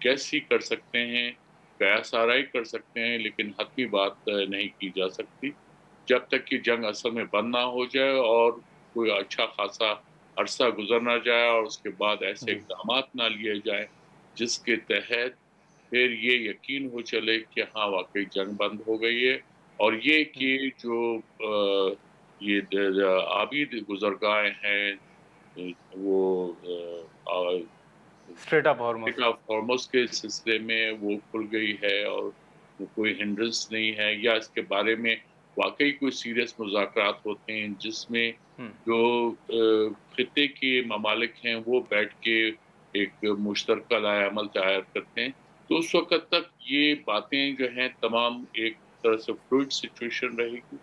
کیسی کر سکتے ہیں، قیاس آرائی کر سکتے ہیں، لیکن حتمی بات نہیں کی جا سکتی جب تک کہ جنگ اصل میں بند نہ ہو جائے اور کوئی اچھا خاصا عرصہ گزر نہ جائے اور اس کے بعد ایسے جی اقدامات نہ لیے جائیں جس کے تحت پھر یہ یقین ہو چلے کہ ہاں واقعی جنگ بند ہو گئی ہے، اور یہ کہ جو یہ عابد گزرگاہیں ہیں وہ اسٹریٹ آف ہارموز. ہارموز کے سلسلے میں وہ کھل گئی ہے اور وہ کوئی ہنڈرنس نہیں ہے، یا اس کے بارے میں واقعی کوئی سیریس مذاکرات ہوتے ہیں جس میں جو خطے کے ممالک ہیں وہ بیٹھ کے ایک مشترکہ لائحہ عمل تیار کرتے ہیں، تو اس وقت تک یہ باتیں جو ہیں تمام ایک طرح سے فلوئڈ سچویشن رہے گی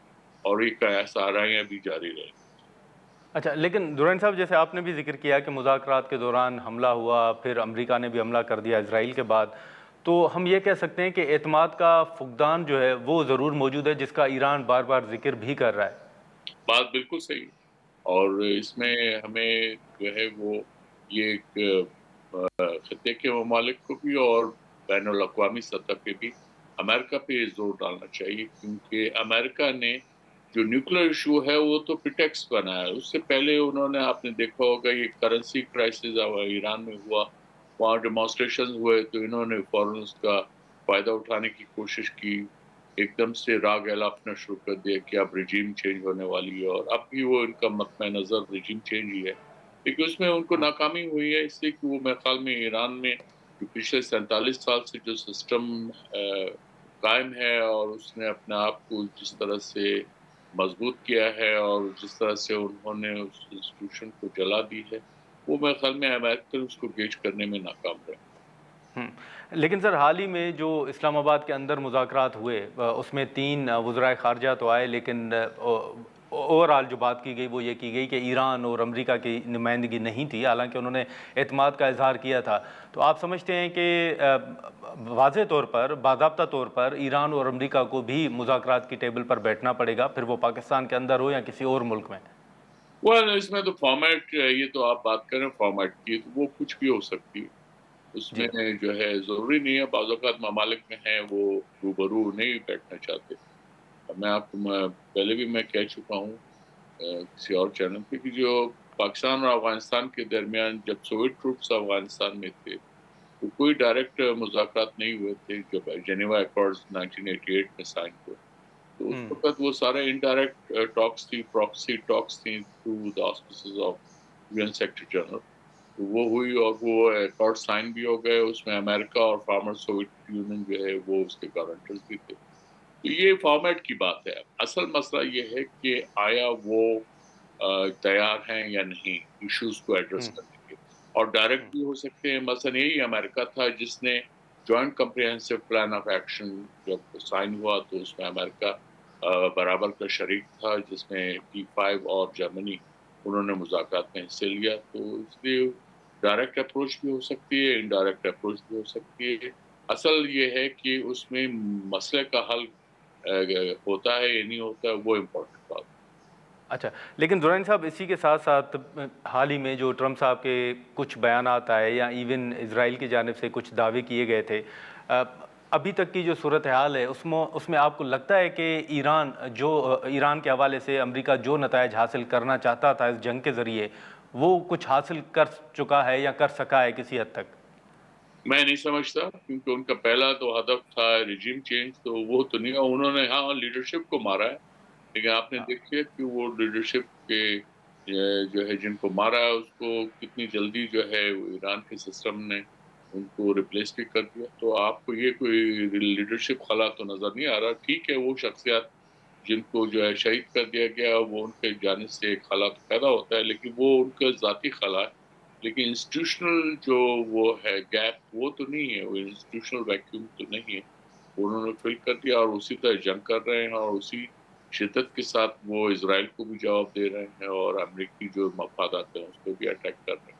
اور یہ قیاس آرائیاں بھی جاری رہے گی. اچھا، لیکن درانی صاحب جیسے آپ نے بھی ذکر کیا کہ مذاکرات کے دوران حملہ ہوا، پھر امریکہ نے بھی حملہ کر دیا اسرائیل کے بعد، تو ہم یہ کہہ سکتے ہیں کہ اعتماد کا فقدان جو ہے وہ ضرور موجود ہے، جس کا ایران بار بار ذکر بھی کر رہا ہے. بات بالکل صحیح، اور اس میں ہمیں جو ہے وہ یہ ایک خطے کے ممالک کو بھی اور بین الاقوامی سطح پہ بھی امریکہ پہ زور ڈالنا چاہیے، کیونکہ امریکہ نے جو نیوکلیر ایشو ہے وہ تو پریٹیکس بنا ہے. اس سے پہلے انہوں نے آپ نے دیکھا ہوگا یہ کرنسی کرائسس ایران میں ہوا، وہاں ڈیمانسٹریشن ہوئے تو انہوں نے فوراً اس کا فائدہ اٹھانے کی کوشش کی، ایک دم سے راگ الاپنا شروع کر دیا کہ اب رجیم چینج ہونے والی ہے، اور اب بھی وہ ان کا مطمع نظر رجیم چینج ہی ہے، لیکن اس میں ان کو ناکامی ہوئی ہے اس لیے کہ وہ میرے خیال میں ایران میں جو پچھلے 47 سال سے جو سسٹم قائم ہے اور اس نے اپنے آپ کو جس طرح سے مضبوط کیا ہے اور جس طرح سے انہوں نے اس انسٹیٹیوشن کو جلا دی ہے، وہ میرے خیال میں امریکہ اس کو گیج کرنے میں ناکام رہے. لیکن سر حال ہی میں جو اسلام آباد کے اندر مذاکرات ہوئے اس میں 3 وزرائے خارجہ تو آئے، لیکن اوورآل جو بات کی گئی وہ یہ کی گئی کہ ایران اور امریکہ کی نمائندگی نہیں تھی، حالانکہ انہوں نے اعتماد کا اظہار کیا تھا. تو آپ سمجھتے ہیں کہ واضح طور پر، باضابطہ طور پر ایران اور امریکہ کو بھی مذاکرات کی ٹیبل پر بیٹھنا پڑے گا، پھر وہ پاکستان کے اندر ہو یا کسی اور ملک میں؟ اس میں تو فارمیٹ، یہ تو آپ بات کریں فارمیٹ کی، تو وہ کچھ بھی ہو سکتی ہے. اس جی میں جو ہے ضروری نہیں ہے، بعض اوقات ممالک میں ہیں وہ روبرو نہیں بیٹھنا چاہتے. میں آپ کو پہلے بھی میں کہہ چکا ہوں کسی اور چینل پہ کہ جو پاکستان اور افغانستان کے درمیان جب سوویت ٹروپس افغانستان میں تھے تو کوئی ڈائریکٹ مذاکرات نہیں ہوئے تھے. جب جنیوا ایکارڈز 1988 میں سائن ہوئے تو اس وقت وہ سارے انڈائریکٹ ٹاکس تھی، پراکسی ٹاکس تھیں through the آسپیسز of UN secretary general. تو وہ ہوئی اور وہ ایکارڈ سائن بھی ہو گئے، اس میں امریکہ اور فارمر سوویت یونین جو ہے وہ اس کے گارنٹرز بھی تھے. تو یہ فارمیٹ کی بات ہے. اصل مسئلہ یہ ہے کہ آیا وہ تیار ہیں یا نہیں ایشوز کو ایڈریس کرنے کے، اور ڈائریکٹ بھی ہو سکتے ہیں. مثلا یہی امریکہ تھا جس نے joint comprehensive plan of action جب سائن ہوا تو اس میں امریکہ برابر کا شریک تھا، جس میں P5 اور جرمنی انہوں نے مذاکرات میں حصہ لیا. تو اس لیے ڈائریکٹ اپروچ بھی ہو سکتی ہے، انڈائریکٹ اپروچ بھی ہو سکتی ہے. اصل یہ ہے کہ اس میں مسئلے کا حل ہوتا ہے یا نہیں ہوتا ہے، وہ امپورٹنٹ بات. اچھا، لیکن درانی صاحب اسی کے ساتھ ساتھ حال ہی میں جو ٹرمپ صاحب کے کچھ بیانات آئے یا ایون اسرائیل کی جانب سے کچھ دعوے کیے گئے تھے، ابھی تک کی جو صورتحال ہے اس میں آپ کو لگتا ہے کہ ایران کے حوالے سے امریکہ جو نتائج حاصل کرنا چاہتا تھا اس جنگ کے ذریعے وہ کچھ حاصل کر چکا ہے یا کر سکا ہے کسی حد تک؟ میں نہیں سمجھتا، کیونکہ ان کا پہلا تو ہدف تھا رجیم چینج، تو وہ تو نہیں. انہوں نے ہاں لیڈرشپ کو مارا ہے، لیکن آپ نے دیکھا کہ وہ لیڈرشپ کے جو ہے جن کو مارا ہے اس کو کتنی جلدی جو ہے ایران کے سسٹم نے ان کو ریپلیس بھی کر دیا. تو آپ کو یہ کوئی لیڈرشپ خلا تو نظر نہیں آ رہا. ٹھیک ہے وہ شخصیات جن کو جو ہے شہید کر دیا گیا وہ ان کے جانب سے ایک خلا تو پیدا ہوتا ہے، لیکن وہ ان کا ذاتی خلا ہے. لیکن انسٹیٹیوشنل جو وہ ہے گیپ وہ تو نہیں ہے، وہ انسٹیٹیوشنل ویکیوم تو نہیں ہے، انہوں نے فل کر دیا اور اسی طرح جنگ کر رہے ہیں اور اسی شدت کے ساتھ وہ اسرائیل کو بھی جواب دے رہے ہیں اور امریکی جو مفادات ہیں اس کو بھی اٹیک کر رہے ہیں.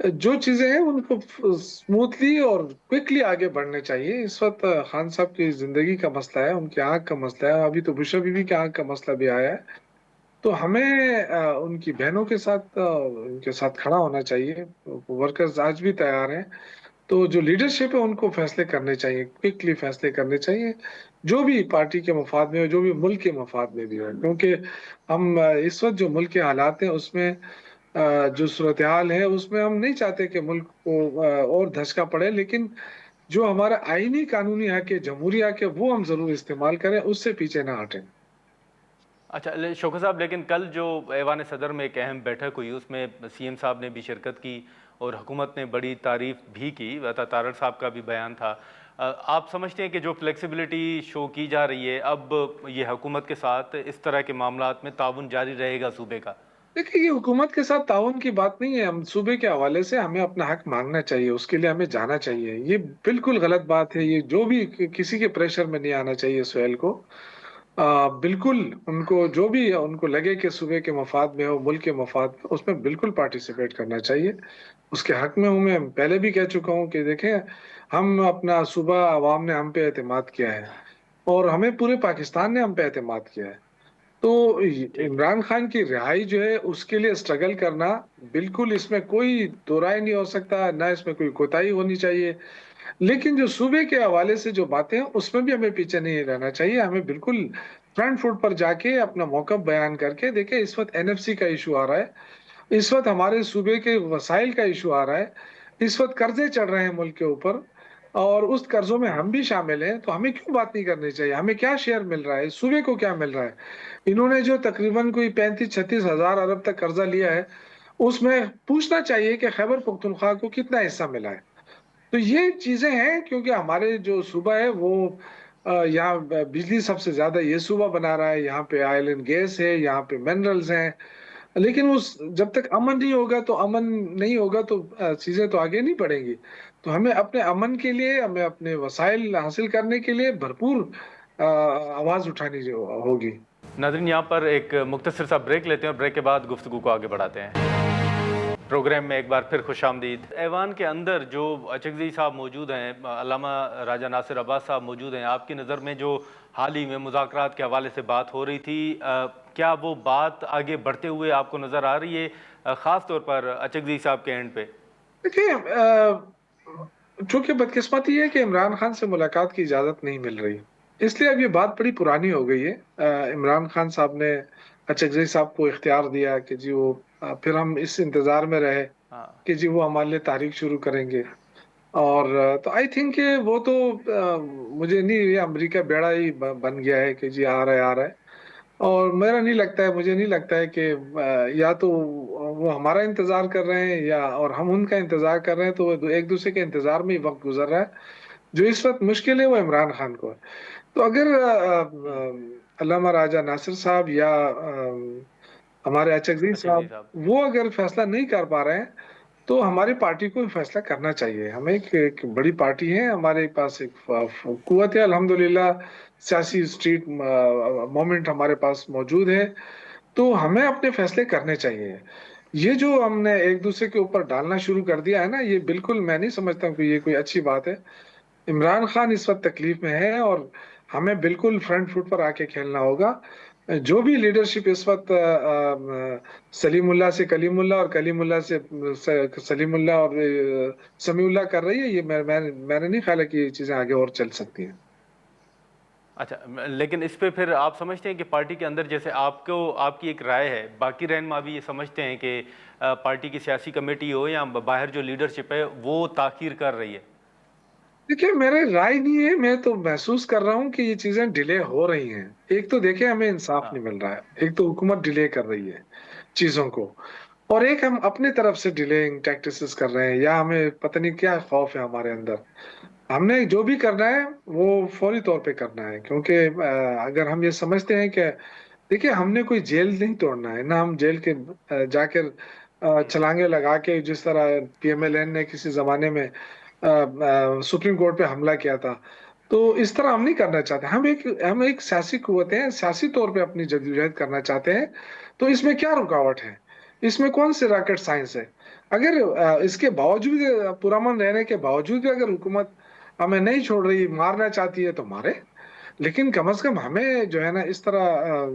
جو چیزیں ہیں ان کو اسموتھلی اور کوئکلی آگے بڑھنے چاہیے. اس وقت خان صاحب کی زندگی کا مسئلہ ہے، ان کی آنکھ کا مسئلہ ہے، ابھی تو بشا بیوی کی آنکھ کا مسئلہ بھی آیا ہے. تو ہمیں ان کی بہنوں کے ساتھ ان کے ساتھ کھڑا ہونا چاہیے. ورکرز آج بھی تیار ہیں. تو جو لیڈرشپ ہے ان کو فیصلے کرنے چاہیے، کوئکلی فیصلے کرنے چاہیے، جو بھی پارٹی کے مفاد میں ہو، جو بھی ملک کے مفاد میں بھی ہو. کیونکہ ہم اس وقت جو ملک کے حالات ہیں اس میں جو صورتحال ہے اس میں ہم نہیں چاہتے کہ ملک کو اور دھچکا پڑے، لیکن جو ہمارا آئینی قانونی حق ہے، جمہوری حق ہے، وہ ہم ضرور استعمال کریں، اس سے پیچھے نہ ہٹیں. اچھا شوکت صاحب، لیکن کل جو ایوان صدر میں ایک اہم بیٹھک ہوئی اس میں سی ایم صاحب نے بھی شرکت کی اور حکومت نے بڑی تعریف بھی کی، عطا طارق صاحب کا بھی بیان تھا. آپ سمجھتے ہیں کہ جو فلیکسیبلٹی شو کی جا رہی ہے اب یہ حکومت کے ساتھ اس طرح کے معاملات میں تعاون جاری رہے گا صوبے کا؟ دیکھیں، یہ حکومت کے ساتھ تعاون کی بات نہیں ہے. ہم صوبے کے حوالے سے ہمیں اپنا حق مانگنا چاہیے، اس کے لیے ہمیں جانا چاہیے. یہ بالکل غلط بات ہے. یہ جو بھی کسی کے پریشر میں نہیں آنا چاہیے سہیل کو. بالکل ان کو جو بھی ان کو لگے کہ صوبے کے مفاد میں ہو، ملک کے مفاد میں، اس میں بالکل پارٹیسپیٹ کرنا چاہیے. اس کے حق میں ہوں. میں پہلے بھی کہہ چکا ہوں کہ دیکھیں، ہم اپنا صوبہ عوام نے ہم پہ اعتماد کیا ہے اور ہمیں پورے پاکستان نے ہم پہ اعتماد کیا ہے. تو ٹھیک. عمران خان کی رہائی جو ہے اس کے لیے اسٹرگل کرنا، بالکل اس میں کوئی دو رائے نہیں ہو سکتا، نہ اس میں کوئی کوتاہی ہونی چاہیے. لیکن جو صوبے کے حوالے سے جو باتیں ہیں اس میں بھی ہمیں پیچھے نہیں رہنا چاہیے. ہمیں بالکل فرنٹ فٹ پر جا کے اپنا موقف بیان کر کے دیکھیں. اس وقت NFC کا ایشو آ رہا ہے، اس وقت ہمارے صوبے کے وسائل کا ایشو آ رہا ہے، اس وقت قرضے چڑھ رہے ہیں ملک کے اوپر اور اس قرضوں میں ہم بھی شامل ہیں. تو ہمیں کیوں بات نہیں کرنی چاہیے؟ ہمیں کیا شیئر مل رہا ہے، صوبے کو کیا مل رہا ہے؟ انہوں نے جو تقریباً کوئی 35-36 ہزار ارب تک قرضہ لیا ہے، اس میں پوچھنا چاہیے کہ خیبر پختونخوا کو کتنا حصہ ملا ہے. تو یہ چیزیں ہیں کیونکہ ہمارے جو صوبہ ہے وہ یہاں بجلی سب سے زیادہ یہ صوبہ بنا رہا ہے. یہاں پہ آئل اینڈ گیس ہے، یہاں پہ منرلز ہیں. لیکن جب تک امن نہیں ہوگا تو چیزیں تو آگے نہیں بڑھیں گی. تو ہمیں اپنے امن کے لیے، ہمیں اپنے وسائل حاصل کرنے کے لیے بھرپور آواز اٹھانی ہوگی. ناظرین، یہاں پر ایک مختصر سا بریک لیتے ہیں اور بریک کے بعد گفتگو کو آگے بڑھاتے ہیں. پروگرام میں ایک بار پھر خوش آمدید. ایوان کے اندر جو اچکزئی صاحب موجود ہیں، علامہ راجہ ناصر عباس صاحب موجود ہیں، آپ کی نظر میں جو حال ہی میں مذاکرات کے حوالے سے بات ہو رہی تھی، کیا وہ بات آگے بڑھتے ہوئے آپ کو نظر آ رہی ہے، خاص طور پر اچکزئی صاحب کے اینڈ پہ؟ دیکھیں، چونکہ بدقسمتی یہ ہے کہ عمران خان سے ملاقات کی اجازت نہیں مل رہی، اس لیے اب یہ بات بڑی پرانی ہو گئی ہے. عمران خان صاحب نے اچکزئی صاحب کو اختیار دیا کہ جی وہ پھر ہم اس انتظار میں رہے کہ جی وہ ہمارے لیے تحریک شروع کریں گے. اور تو آئی تھنک کہ وہ تو مجھے نہیں، یہ امریکہ بیڑا ہی بن گیا ہے کہ جی آ رہا ہے. اور مجھے نہیں لگتا ہے کہ یا تو وہ ہمارا انتظار کر رہے ہیں یا اور ہم ان کا انتظار کر رہے ہیں. تو وہ ایک دوسرے کے انتظار میں ہی وقت گزر رہا ہے. جو اس وقت مشکل ہے وہ عمران خان کو ہے. تو اگر علامہ راجہ ناصر صاحب یا ہمارے اچکزئی صاحب وہ اگر فیصلہ نہیں کر پا رہے ہیں تو ہماری پارٹی کو فیصلہ کرنا چاہیے. ہمیں ایک بڑی پارٹی ہے، ہمارے پاس ایک قوت ہے، الحمدللہ سیاسی اسٹریٹ مومنٹ ہمارے پاس موجود ہے. تو ہمیں اپنے فیصلے کرنے چاہیے. یہ جو ہم نے ایک دوسرے کے اوپر ڈالنا شروع کر دیا ہے نا، یہ بالکل میں نہیں سمجھتا ہوں کہ یہ کوئی اچھی بات ہے. عمران خان اس وقت تکلیف میں ہے اور ہمیں بالکل فرنٹ فٹ پر آ کے کھیلنا ہوگا. جو بھی لیڈرشپ اس وقت سلیم اللہ سے کلیم اللہ اور کلیم اللہ سے سلیم اللہ اور سمیع اللہ کر رہی ہے، یہ میں نے نہیں خیال ہے کہ یہ چیزیں آگے اور چل سکتی ہیں. اچھا، لیکن اس پہ پھر آپ سمجھتے ہیں کہ پارٹی کے اندر جیسے آپ کی ایک رائے ہے، باقی رہنما بھی یہ سمجھتے ہیں کہ پارٹی کی سیاسی کمیٹی ہو یا باہر جو لیڈرشپ ہے وہ تاخیر کر رہی ہے؟ دیکھیں، میرے رائے نہیں ہے، میں تو محسوس کر رہا ہوں کہ یہ چیزیں ڈیلے ہو رہی ہیں. ایک تو دیکھیں ہمیں انصاف نہیں مل رہا ہے، ایک تو حکومت ڈیلے کر رہی ہے چیزوں کو، اور ایک ہم اپنی طرف سے ڈیلینگ ٹیکٹسز کر رہے ہیں، یا ہمیں پتہ نہیں کیا خوف ہے ہمارے اندر. ہم نے جو بھی کرنا ہے وہ فوری طور پہ کرنا ہے. کیونکہ اگر ہم یہ سمجھتے ہیں کہ دیکھیں ہم نے کوئی جیل نہیں توڑنا ہے، نہ ہم جیل کے جا کر چھلانگے لگا کے جس طرح PMLN نے کسی زمانے میں سپریم کورٹ پہ حملہ کیا تھا، تو اس طرح ہم نہیں کرنا چاہتے. ہم ایک سیاسی قوت ہیں، سیاسی طور پہ اپنی جدوجہد کرنا چاہتے ہیں. تو اس میں کیا رکاوٹ ہے؟ اس میں کون سے راکٹ سائنس ہے؟ اگر اس کے باوجود پرامن رہنے کے باوجود بھی اگر حکومت ہمیں نہیں چھوڑ رہی، مارنا چاہتی ہے تو مارے، لیکن کم از کم ہمیں جو ہے نا اس طرح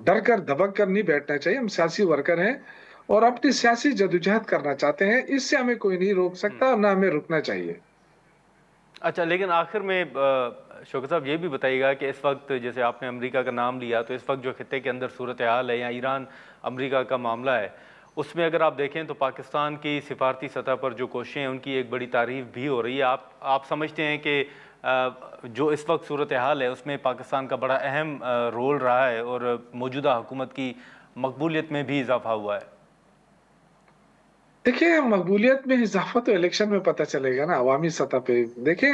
ڈر کر دبک کر نہیں بیٹھنا چاہیے. ہم سیاسی ورکر ہیں اور اپنی سیاسی جدوجہد کرنا چاہتے ہیں، اس سے ہمیں کوئی نہیں روک سکتا اور نہ ہمیں رکنا چاہیے. اچھا، لیکن آخر میں شوکت صاحب یہ بھی بتائیے گا کہ اس وقت جیسے آپ نے امریکہ کا نام لیا، تو اس وقت جو خطے کے اندر صورتحال ہے یا ایران امریکہ کا معاملہ ہے، اس میں اگر آپ دیکھیں تو پاکستان کی سفارتی سطح پر جو کوششیں ہیں ان کی ایک بڑی تعریف بھی ہو رہی ہے. آپ سمجھتے ہیں کہ جو اس وقت صورتحال ہے اس میں پاکستان کا بڑا اہم رول رہا ہے اور موجودہ حکومت کی مقبولیت میں بھی اضافہ ہوا ہے؟ دیکھیں، مقبولیت میں اضافہ تو الیکشن میں پتہ چلے گا نا، عوامی سطح پہ. دیکھیں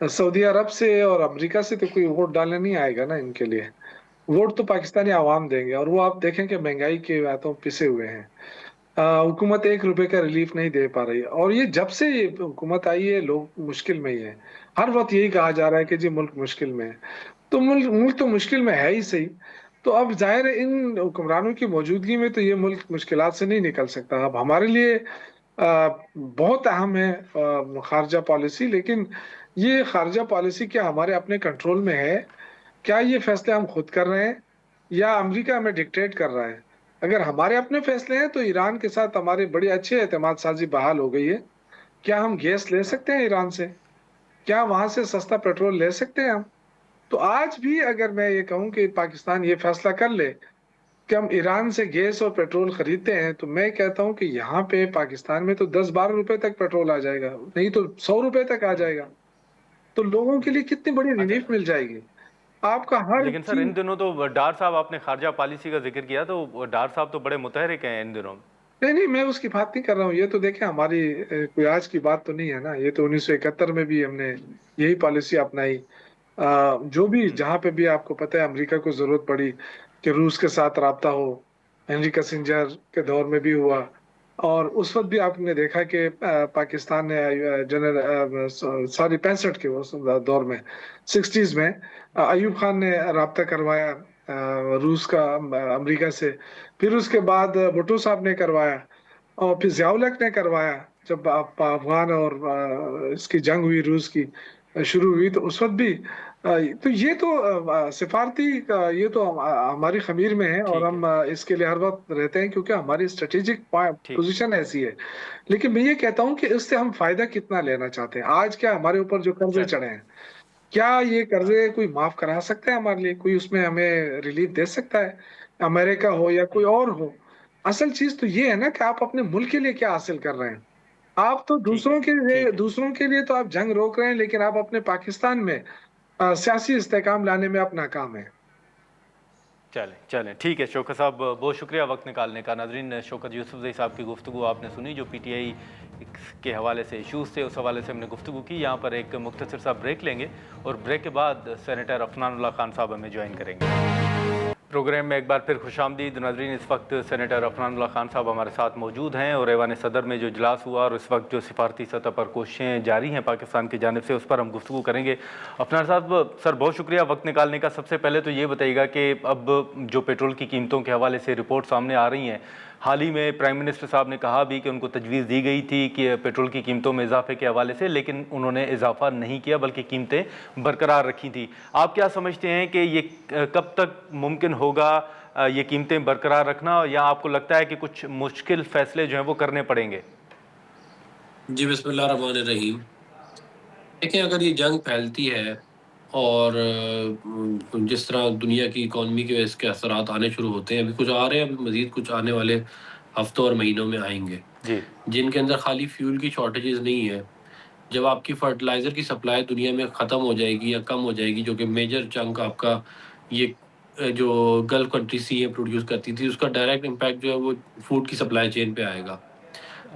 سعودی عرب سے اور امریکہ سے تو کوئی ووٹ ڈالنے نہیں آئے گا نا ان کے لیے. ووٹ تو پاکستانی عوام دیں گے، اور وہ آپ دیکھیں کہ مہنگائی کے ہاتھوں پسے ہوئے ہیں. حکومت 1 روپے کا ریلیف نہیں دے پا رہی ہے، اور یہ جب سے یہ حکومت آئی ہے لوگ مشکل میں ہی ہے. ہر وقت یہی کہا جا رہا ہے کہ جی ملک مشکل میں ہے. تو ملک تو مشکل میں ہے ہی صحیح. تو اب ظاہر ہے ان حکمرانوں کی موجودگی میں تو یہ ملک مشکلات سے نہیں نکل سکتا. اب ہمارے لیے بہت اہم ہے خارجہ پالیسی، لیکن یہ خارجہ پالیسی کیا ہمارے اپنے کنٹرول میں ہے؟ کیا یہ فیصلے ہم خود کر رہے ہیں یا امریکہ ہمیں ڈکٹیٹ کر رہا ہے؟ اگر ہمارے اپنے فیصلے ہیں تو ایران کے ساتھ ہماری بڑی اچھی اعتماد سازی بحال ہو گئی ہے. کیا ہم گیس لے سکتے ہیں ایران سے؟ کیا وہاں سے سستا پیٹرول لے سکتے ہیں ہم؟ تو آج بھی اگر میں یہ کہوں کہ پاکستان یہ فیصلہ کر لے کہ ہم ایران سے گیس اور پیٹرول خریدتے ہیں، تو میں کہتا ہوں کہ یہاں پہ پاکستان میں تو 10-12 روپے تک پیٹرول آ جائے گا، نہیں تو 100 روپے تک آ جائے گا. تو لوگوں کے لیے کتنی بڑی اچھا، ریلیف مل جائے گی. آپ کا ہر لیکن سر چیز. ان دنوں تو ڈار صاحب، آپ نے خارجہ پالیسی کا ذکر کیا، تو ڈار صاحب تو بڑے متحرک ہیں ان دنوں. نہیں نہیں، میں اس کی بات نہیں کر رہا ہوں. یہ تو دیکھیں ہماری کوئی آج کی بات تو نہیں ہے نا. یہ تو 1971 میں بھی ہم نے یہی پالیسی اپنائی. جو بھی جہاں پہ بھی آپ کو پتہ ہے امریکہ کو ضرورت پڑی کہ روس کے ساتھ رابطہ ہو، ہنری کسنجر کے دور میں بھی ہوا. اور اس وقت بھی آپ نے دیکھا کہ پاکستان نے جنرل 65 کے دور میں 60s میں ایوب خان نے رابطہ کروایا روس کا امریکہ سے. پھر اس کے بعد بھٹو صاحب نے کروایا، اور پھر ضیاء الحق نے کروایا جب افغان اور اس کی جنگ ہوئی، روس کی شروع ہوئی. تو اس وقت بھی تو یہ تو سفارتی یہ تو ہماری خمیر میں ہے، اور ٹھیک ہے، ہم اس کے لیے ہر وقت رہتے ہیں کیونکہ ہماری اسٹریٹجک ٹھیک. پوزیشن ایسی ہے. لیکن میں یہ کہتا ہوں کہ اس سے ہم فائدہ کتنا لینا چاہتے ہیں. آج کیا ہمارے اوپر جو قرضے چلیں. چڑھے ہیں، کیا یہ قرضے کوئی معاف کرا سکتا ہے ہمارے لیے؟ کوئی اس میں ہمیں ریلیف دے سکتا ہے؟ امریکہ ہو یا کوئی اور ہو. اصل چیز تو یہ ہے نا کہ آپ اپنے ملک کے لیے کیا حاصل کر رہے ہیں. آپ تو ٹھیک ہے، ٹھیک ہے. دوسروں کے لیے تو آپ جنگ روک رہے ہیں، لیکن آپ اپنے پاکستان میں سیاسی استحکام لانے میں اپنا کام ہے. چلیں ٹھیک ہے. شوکت صاحب بہت شکریہ وقت نکالنے کا. ناظرین، شوکت یوسف زئی صاحب کی گفتگو آپ نے سنی، جو پی ٹی آئی کے حوالے سے ایشوز تھے اس حوالے سے ہم نے گفتگو کی. یہاں پر ایک مختصر سا بریک لیں گے اور بریک کے بعد سینیٹر عفنان اللہ خان صاحب ہمیں جوائن کریں گے. پروگرام میں ایک بار پھر خوش آمدید. ناظرین، اس وقت سینیٹر عفنان اللہ خان صاحب ہمارے ساتھ موجود ہیں، اور ایوان صدر میں جو اجلاس ہوا اور اس وقت جو سفارتی سطح پر کوششیں جاری ہیں پاکستان کی جانب سے، اس پر ہم گفتگو کریں گے. عفنان صاحب، سر بہت شکریہ وقت نکالنے کا. سب سے پہلے تو یہ بتائیے گا کہ اب جو پیٹرول کی قیمتوں کے حوالے سے رپورٹ سامنے آ رہی ہیں، حال ہی میں پرائم منسٹر صاحب نے کہا بھی کہ ان کو تجویز دی گئی تھی کہ پیٹرول کی قیمتوں میں اضافے کے حوالے سے، لیکن انہوں نے اضافہ نہیں کیا بلکہ قیمتیں برقرار رکھی تھیں. آپ کیا سمجھتے ہیں کہ یہ کب تک ممکن ہوگا یہ قیمتیں برقرار رکھنا، یا آپ کو لگتا ہے کہ کچھ مشکل فیصلے جو ہیں وہ کرنے پڑیں گے؟ جی بسم اللہ الرحمن الرحیم. دیکھیں، اگر یہ جنگ پھیلتی ہے اور جس طرح دنیا کی اکانومی کے اس کے اثرات آنے شروع ہوتے ہیں، ابھی کچھ آ رہے ہیں، ابھی مزید کچھ آنے والے ہفتوں اور مہینوں میں آئیں گے، جی، جن کے اندر خالی فیول کی شارٹیجز نہیں ہے. جب آپ کی فرٹیلائزر کی سپلائی دنیا میں ختم ہو جائے گی یا کم ہو جائے گی، جو کہ میجر چنک آپ کا یہ جو گلف کنٹری سی ہے پروڈیوس کرتی تھی، اس کا ڈائریکٹ امپیکٹ جو ہے وہ فوڈ کی سپلائی چین پہ آئے گا.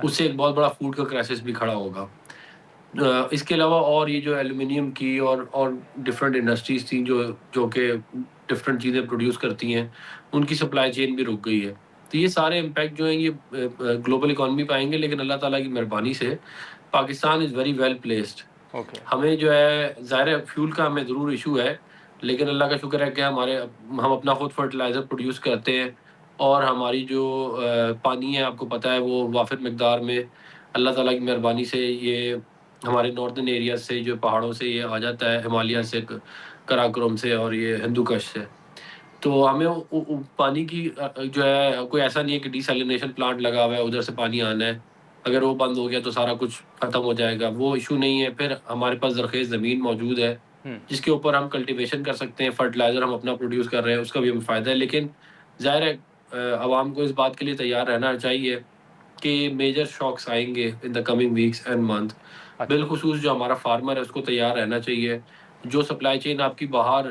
اس سے ایک بہت بڑا فوڈ کا کرائسس بھی کھڑا ہوگا. اس کے علاوہ اور یہ جو ایلومینیم کی اور ڈفرینٹ انڈسٹریز تھیں جو کہ ڈفرینٹ چیزیں پروڈیوس کرتی ہیں، ان کی سپلائی چین بھی رک گئی ہے. تو یہ سارے امپیکٹ جو ہیں یہ گلوبل اکانومی پہ آئیں گے، لیکن اللہ تعالیٰ کی مہربانی سے Pakistan is very well placed. Okay. ہمیں جو ہے ظاہر ہے فیول کا ہمیں ضرور ایشو ہے، لیکن اللہ کا شکر ہے کہ ہم اپنا خود فرٹیلائزر پروڈیوس کرتے ہیں. اور ہماری جو پانی ہے آپ کو پتہ ہے وہ وافر مقدار میں اللہ تعالیٰ کی مہربانی سے یہ ہمارے ناردرن ایریا سے جو پہاڑوں سے یہ آ جاتا ہے، ہمالیہ سے، کراکرم سے اور یہ ہندو کش سے. تو ہمیں پانی کی جو ہے کوئی ایسا نہیں ہے کہ ڈی سیلینیشن پلانٹ لگا ہوا ہے ادھر سے پانی آنا ہے، اگر وہ بند ہو گیا تو سارا کچھ ختم ہو جائے گا، وہ ایشو نہیں ہے. پھر ہمارے پاس زرخیز زمین موجود ہے جس کے اوپر ہم کلٹیویشن کر سکتے ہیں، فرٹیلائزر ہم اپنا پروڈیوس کر رہے ہیں، اس کا بھی ہمیں فائدہ ہے. لیکن ظاہر ہے عوام کو اس بات کے لیے تیار رہنا چاہیے کہ میجر شاکس آئیں گے in the coming weeks and month. بالخصوص جو ہمارا فارمر ہے اس کو تیار رہنا چاہیے. جو سپلائی چین آپ کی باہر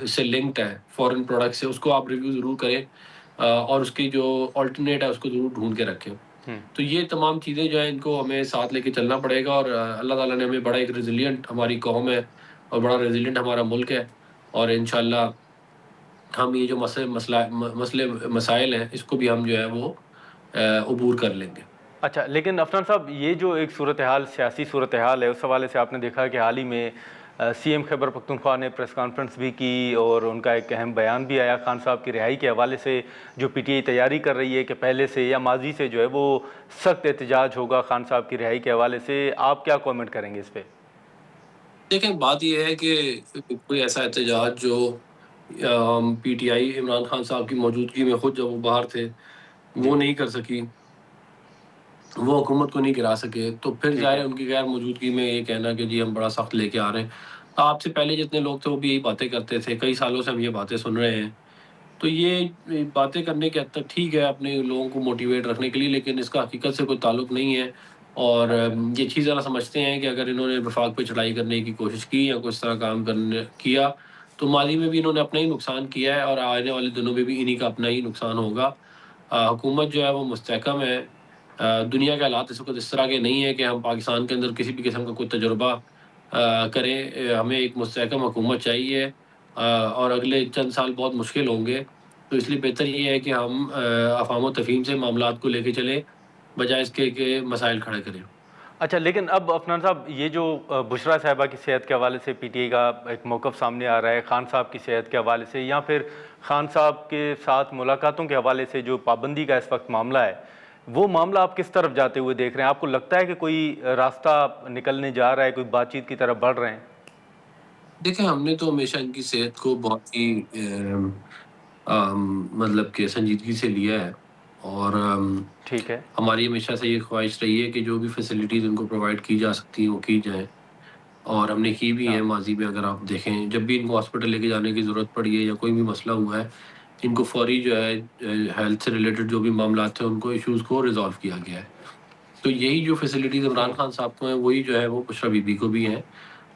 سے لنکڈ ہے فورن پروڈکٹ سے، اس کو آپ ریویو ضرور کریں اور اس کی جو آلٹرنیٹ ہے اس کو ضرور ڈھونڈ کے رکھیں. تو یہ تمام چیزیں جو ہیں ان کو ہمیں ساتھ لے کے چلنا پڑے گا. اور اللہ تعالیٰ نے ہمیں بڑا ایک ریزیلینٹ ہماری قوم ہے اور بڑا ریزیلینٹ ہمارا ملک ہے، اور انشاءاللہ ہم یہ جو مسائل ہیں اس کو بھی ہم جو ہے وہ عبور کر لیں گے. اچھا، لیکن عفنان صاحب یہ جو ایک صورتحال، سیاسی صورتحال ہے، اس حوالے سے آپ نے دیکھا کہ حال ہی میں سی ایم خیبر پختونخوا نے پریس کانفرنس بھی کی اور ان کا ایک اہم بیان بھی آیا خان صاحب کی رہائی کے حوالے سے، جو پی ٹی آئی تیاری کر رہی ہے کہ پہلے سے یا ماضی سے جو ہے وہ سخت احتجاج ہوگا خان صاحب کی رہائی کے حوالے سے. آپ کیا کومنٹ کریں گے اس پہ؟ دیکھیں بات یہ ہے کہ کوئی ایسا احتجاج جو P T I Imran Khan صاحب کی موجودگی میں خود جب وہ باہر تھے وہ نہیں کر سکی، وہ حکومت کو نہیں گرا سکے، تو پھر ظاہر ہے ان کی غیر موجودگی میں یہ کہنا کہ جی ہم بڑا سخت لے کے آ رہے ہیں. آپ سے پہلے جتنے لوگ تھے وہ بھی یہی باتیں کرتے تھے، کئی سالوں سے ہم یہ باتیں سن رہے ہیں. تو یہ باتیں کرنے کے حد تک ٹھیک ہے اپنے لوگوں کو موٹیویٹ رکھنے کے لیے، لیکن اس کا حقیقت سے کوئی تعلق نہیں ہے. اور یہ چیز ذرا سمجھتے ہیں کہ اگر انہوں نے وفاق پہ چڑھائی کرنے کی کوشش کی یا کچھ طرح کام کیا تو ماضی میں بھی انہوں نے اپنا ہی نقصان کیا ہے اور آنے والے دنوں میں بھی انہی کا اپنا ہی نقصان ہوگا. حکومت جو ہے وہ مستحکم ہے. دنیا کے حالات اس وقت اس طرح کے نہیں ہے کہ ہم پاکستان کے اندر کسی بھی قسم کا کوئی تجربہ کریں. ہمیں ایک مستحکم حکومت چاہیے اور اگلے چند سال بہت مشکل ہوں گے. تو اس لیے بہتر یہ ہے کہ ہم افہام و تفہیم سے معاملات کو لے کے چلیں بجائے اس کے کہ مسائل کھڑے کریں. اچھا، لیکن اب عفنان صاحب یہ جو بشریٰ صاحبہ کی صحت کے حوالے سے پی ٹی آئی کا ایک موقف سامنے آ رہا ہے، خان صاحب کی صحت کے حوالے سے یا پھر خان صاحب کے ساتھ ملاقاتوں کے حوالے سے جو پابندی کا اس وقت معاملہ ہے، وہ معاملہ آپ کس طرف جاتے ہوئے دیکھ رہے ہیں؟ آپ کو لگتا ہے کہ کوئی راستہ نکلنے جا رہا ہے، کوئی بات چیت کی طرف بڑھ رہے ہیں؟ دیکھیں ہم نے تو ہمیشہ ان کی صحت کو بہت ہی مطلب کہ سنجیدگی سے لیا ہے، اور ٹھیک ہے. ہماری ہمیشہ سے یہ خواہش رہی ہے کہ جو بھی فیسلٹیز ان کو پرووائڈ کی جا سکتی ہیں وہ کی جائیں، اور ہم نے کی بھی ہیں ماضی میں. اگر آپ دیکھیں جب بھی ان کو ہاسپٹل لے کے جانے کی ضرورت پڑی ہے یا کوئی بھی مسئلہ ہوا ہے، ان کو فوری جو ہے ہیلتھ سے ریلیٹڈ جو بھی معاملات تھے ان کو ایشوز کو ریزالو کیا گیا ہے. تو یہی جو فیسلٹیز عمران خان صاحب کو ہیں وہی جو ہے وہ بشریٰ بی بی کو بھی ہیں،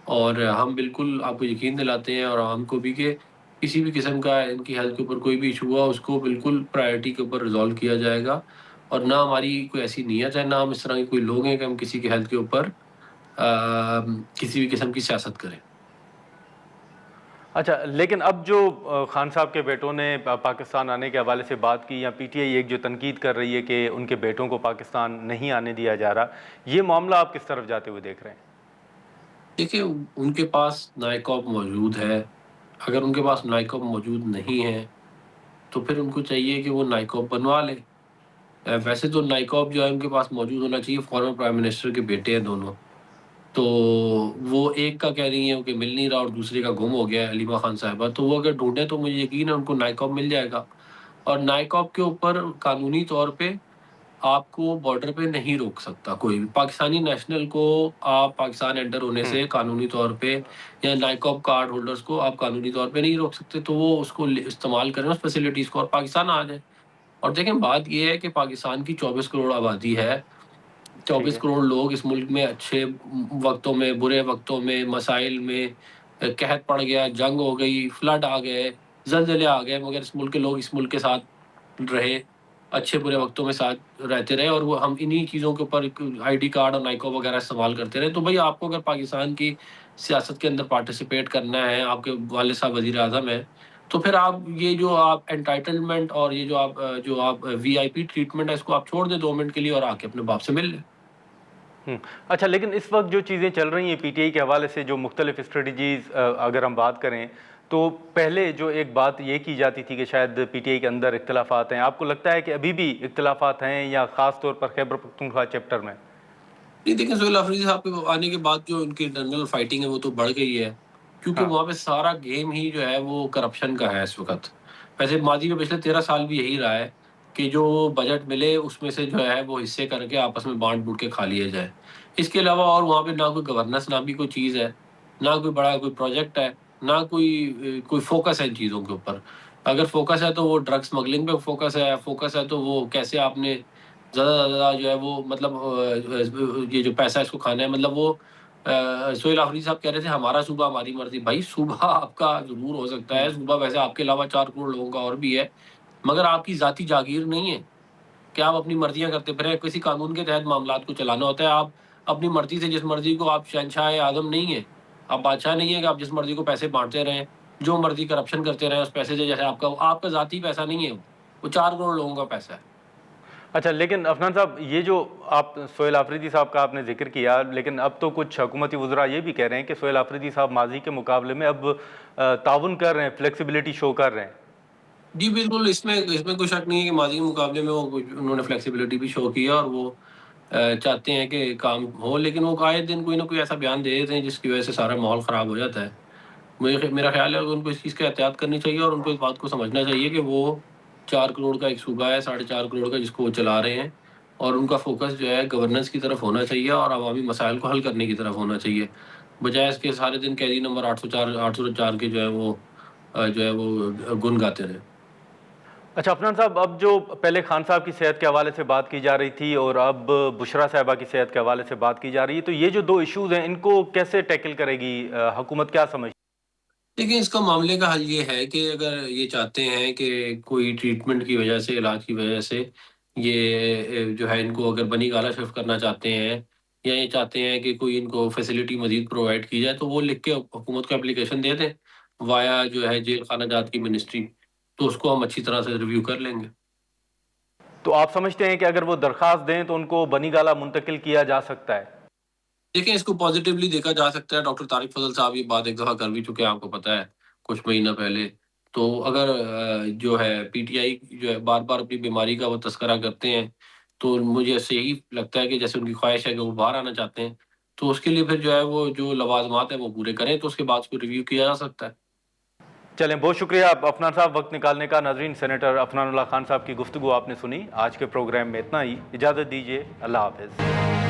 اور ہم بالکل آپ کو یقین دلاتے ہیں اور عوام کو بھی کہ کسی بھی قسم کا ان کی ہیلتھ کے اوپر کوئی بھی ایشو ہوا اس کو بالکل پرائرٹی کے اوپر ریزالو کیا جائے گا. اور نہ ہماری کوئی ایسی نیت ہے، نہ ہم اس طرح کے کوئی لوگ ہیں کہ ہم کسی کے ہیلتھ کے اوپر کسی بھی قسم کی سیاست کریں. اچھا، لیکن اب جو خان صاحب کے بیٹوں نے پاکستان آنے کے حوالے سے بات کی، یا پی ٹی آئی ایک جو تنقید کر رہی ہے کہ ان کے بیٹوں کو پاکستان نہیں آنے دیا جا رہا، یہ معاملہ آپ کس طرف جاتے ہوئے دیکھ رہے ہیں؟ دیکھیں ان کے پاس نائکوب موجود ہے، اگر ان کے پاس نائکوب موجود نہیں ہے تو پھر ان کو چاہیے کہ وہ نائکوب بنوا لیں. ویسے تو نائکوب جو ہے ان کے پاس موجود ہونا چاہیے، فارمر پرائم منسٹر کے بیٹے ہیں دونوں، تو وہ ایک کا کہہ رہی ہیں کہ مل نہیں رہا اور دوسرے کا گم ہو گیا ہے علیمہ خان صاحبہ، تو وہ اگر ڈھونڈیں تو مجھے یقین ہے ان کو نائکوب مل جائے گا. اور نائکوب کے اوپر قانونی طور پہ آپ کو بارڈر پہ نہیں روک سکتا کوئی بھی پاکستانی نیشنل کو. آپ پاکستان انٹر ہونے سے قانونی طور پہ یا نائکوب کارڈ ہولڈرز کو آپ قانونی طور پہ نہیں روک سکتے، تو وہ اس کو استعمال کریں اس فیسلٹیز کو اور پاکستان آ جائیں. اور دیکھیں بات یہ ہے کہ پاکستان کی 24 کروڑ آبادی ہے، 24 کروڑ لوگ اس ملک میں اچھے وقتوں میں برے وقتوں میں مسائل میں، قحط پڑ گیا، جنگ ہو گئی، فلڈ آ گئے، زلزلے آ گئے، مگر اس ملک کے لوگ اس ملک کے ساتھ رہے، اچھے برے وقتوں میں ساتھ رہتے رہے، اور وہ ہم انہی چیزوں کے اوپر آئی ڈی کارڈ اور نائکو وغیرہ استعمال کرتے رہے. تو بھائی آپ کو اگر پاکستان کی سیاست کے اندر پارٹیسپیٹ کرنا ہے، آپ کے والد صاحب وزیر اعظم ہیں، تو پھر آپ یہ جو آپ انٹائٹلمنٹ اور یہ جو آپ وی آئی پی ٹریٹمنٹ ہے اس کو آپ چھوڑ دیں 2 منٹ کے لیے اور آ کے اپنے باپ سے مل لیں. اچھا، لیکن اس وقت جو چیزیں چل رہی ہیں پی ٹی آئی کے حوالے سے، جو مختلف اسٹریٹجیز اگر ہم بات کریں تو پہلے جو ایک بات یہ کی جاتی تھی کہ شاید پی ٹی آئی کے اندر اختلافات ہیں، آپ کو لگتا ہے کہ ابھی بھی اختلافات ہیں، یا خاص طور پر خیبر پختونخوا چیپٹر میں؟ نہیں دیکھیں، سہیل آفریدی صاحب کے آنے کے بعد جو ان کی انٹرنل فائٹنگ ہے وہ تو بڑھ گئی ہے، کیونکہ ہاں وہاں پہ سارا گیم ہی جو ہے وہ کرپشن کا ہے اس وقت. ویسے ماضی میں پچھلے 13 سال بھی یہی رہا ہے کہ جو بجٹ ملے اس میں سے جو ہے وہ حصے کر کے آپس میں بانٹ بوٹ کے کھا لیا جائے. اس کے علاوہ اور وہاں پہ نہ کوئی گورننس نہ بھی کوئی چیز ہے، نہ کوئی بڑا کوئی پروجیکٹ ہے، نہ کوئی فوکس ہے ان چیزوں کے اوپر. اگر فوکس ہے تو وہ ڈرگ سمگلنگ پہ فوکس ہے تو وہ کیسے آپ نے زیادہ سے زیادہ جو ہے وہ مطلب یہ جو پیسہ اس کو کھانا ہے. مطلب وہ سہیل آفریدی صاحب کہہ رہے تھے ہمارا صوبہ ہماری مرضی. بھائی صوبہ آپ کا ضرور ہو سکتا ہے، صوبہ ویسے آپ کے علاوہ 4 کروڑ لوگوں کا اور بھی ہے، مگر آپ کی ذاتی جاگیر نہیں ہے کہ آپ اپنی مرضیاں کرتے پھریں. کسی قانون کے تحت معاملات کو چلانا ہوتا ہے. آپ اپنی مرضی سے جس مرضی کو، آپ شہنشاہ اعظم نہیں ہیں، آپ بادشاہ نہیں ہیں کہ آپ جس مرضی کو پیسے بانٹتے رہیں، جو مرضی کرپشن کرتے رہیں اس پیسے سے. جیسے آپ کا ذاتی پیسہ نہیں ہے، وہ 4 کروڑ لوگوں کا پیسہ ہے. اچھا، لیکن عفنان صاحب یہ جو آپ سہیل آفریدی صاحب کا آپ نے ذکر کیا، لیکن اب تو کچھ حکومتی وزراء یہ بھی کہہ رہے ہیں کہ سہیل آفریدی صاحب ماضی کے مقابلے میں اب تعاون کر رہے ہیں، فلیکسیبلٹی شو کر رہے ہیں. جی بالکل، اس میں کوئی شک نہیں ہے کہ ماضی کے مقابلے میں انہوں نے فلیکسیبلٹی بھی شو کی ہے، اور وہ چاہتے ہیں کہ کام ہو. لیکن وہ آئے دن کوئی نہ کوئی ایسا بیان دے دیتے ہیں جس کی وجہ سے سارا ماحول خراب ہو جاتا ہے. میرا خیال ہے کہ ان کو اس چیز کا احتیاط کرنی چاہیے، اور ان کو اس بات کو سمجھنا چاہیے کہ وہ 4 کروڑ کا ایک صوبہ ہے، 4.5 کروڑ کا، جس کو وہ چلا رہے ہیں، اور ان کا فوکس جو ہے گورننس کی طرف ہونا چاہیے اور عوامی مسائل کو حل کرنے کی طرف ہونا چاہیے، بجائے اس کے سارے دن قیدی نمبر 804 کے جو ہے وہ گن گاتے رہے. اچھا عفنان صاحب، اب جو پہلے خان صاحب کی صحت کے حوالے سے بات کی جا رہی تھی اور اب بشرا صاحبہ کی صحت کے حوالے سے بات کی جا رہی ہے، تو یہ جو دو ایشوز ہیں ان کو کیسے ٹیکل کرے گی حکومت، کیا سمجھ؟ دیکھیں، اس کا معاملے کا حل یہ ہے کہ اگر یہ چاہتے ہیں کہ کوئی ٹریٹمنٹ کی وجہ سے، علاج کی وجہ سے یہ جو ہے ان کو اگر بنی گالہ شفٹ کرنا چاہتے ہیں، یا یہ چاہتے ہیں کہ کوئی ان کو فیسلٹی مزید پرووائڈ کی جائے، تو وہ لکھ کے حکومت کو اپلیکیشن دے دیں وایا جو ہے جیل خانہ جات کی منسٹری، تو اس کو ہم اچھی طرح سے ریویو کر لیں گے. تو آپ سمجھتے ہیں کہ اگر وہ درخواست دیں تو ان کو بنی گالہ منتقل کیا جا سکتا ہے؟ دیکھیں، اس کو پازیٹیولی دیکھا جا سکتا ہے. ڈاکٹر طارق فضل صاحب یہ بات ایک دفعہ کر بھی چکے ہیں، آپ کو پتہ ہے، کچھ مہینہ پہلے. تو اگر جو ہے پی ٹی آئی جو ہے بار بار اپنی بیماری کا وہ تذکرہ کرتے ہیں، تو مجھے ایسے یہی لگتا ہے کہ جیسے ان کی خواہش ہے کہ وہ باہر آنا چاہتے ہیں، تو اس کے لیے پھر جو ہے وہ جو لوازمات ہیں وہ پورے کریں، تو اس کے بعد اس کو ریویو کیا جا سکتا ہے. چلیں، بہت شکریہ عفنان صاحب وقت نکالنے کا. ناظرین، سینیٹر عفنان اللہ خان صاحب کی گفتگو آپ نے سنی. آج کے پروگرام میں اتنا ہی. اجازت دیجیے، اللہ حافظ.